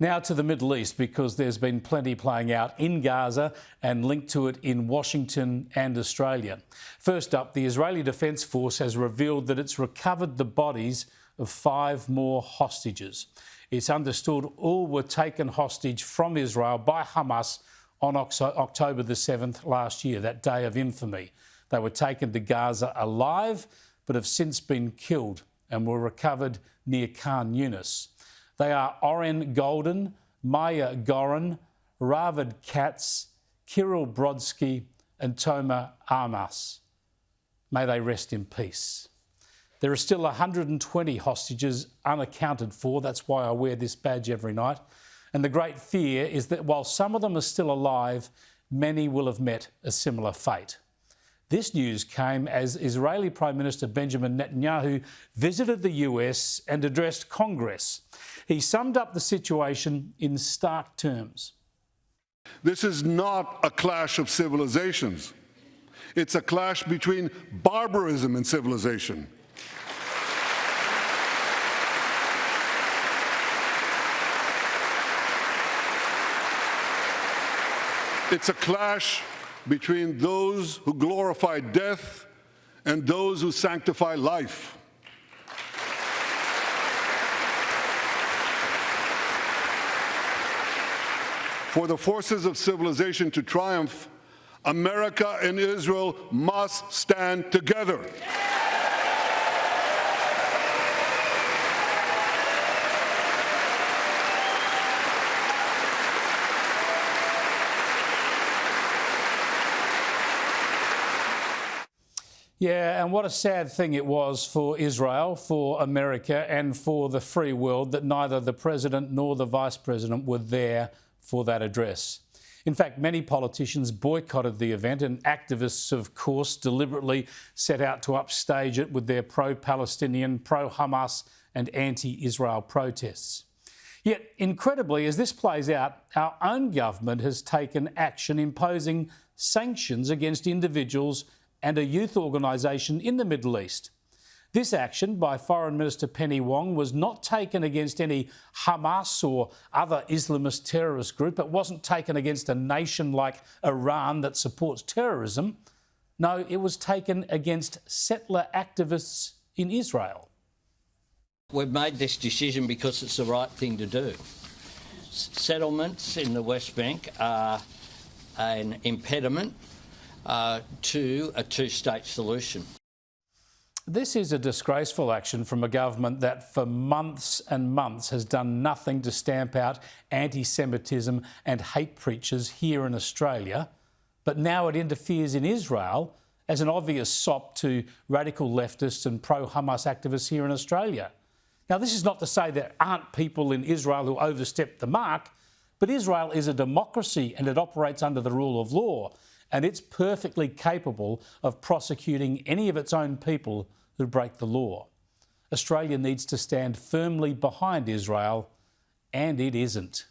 Now to the Middle East, because there's been plenty playing out in Gaza and linked to it in Washington and Australia. First up, the Israeli Defence Force has revealed that it's recovered the bodies of 5 more hostages. It's understood all were taken hostage from Israel by Hamas on October the 7th last year, that day of infamy. They were taken to Gaza alive, but have since been killed and were recovered near Khan Yunis. They are Oren Golden, Maya Goran, Ravid Katz, Kirill Brodsky and Toma Armas. May they rest in peace. There are still 120 hostages unaccounted for. That's why I wear this badge every night. And the great fear is that while some of them are still alive, many will have met a similar fate. This news came as Israeli Prime Minister Benjamin Netanyahu visited the US and addressed Congress. He summed up the situation in stark terms. This is not a clash of civilizations. It's a clash between barbarism and civilization. It's a clash between those who glorify death and those who sanctify life. For the forces of civilization to triumph, America and Israel must stand together. Yeah, and what a sad thing it was for Israel, for America and for the free world that neither the President nor the Vice President were there for that address. In fact, many politicians boycotted the event and activists, of course, deliberately set out to upstage it with their pro-Palestinian, pro-Hamas and anti-Israel protests. Yet, incredibly, as this plays out, our own government has taken action imposing sanctions against individuals and a youth organisation in the Middle East. This action by Foreign Minister Penny Wong was not taken against any Hamas or other Islamist terrorist group. It wasn't taken against a nation like Iran that supports terrorism. No, it was taken against settler activists in Israel. We've made this decision because it's the right thing to do. Settlements in the West Bank are an impediment to a two-state solution. This is a disgraceful action from a government that for months and months has done nothing to stamp out anti-Semitism and hate preachers here in Australia, but now it interferes in Israel as an obvious sop to radical leftists and pro-Hamas activists here in Australia. Now, this is not to say there aren't people in Israel who overstep the mark, but Israel is a democracy and it operates under the rule of law, and it's perfectly capable of prosecuting any of its own people who break the law. Australia needs to stand firmly behind Israel, and it isn't.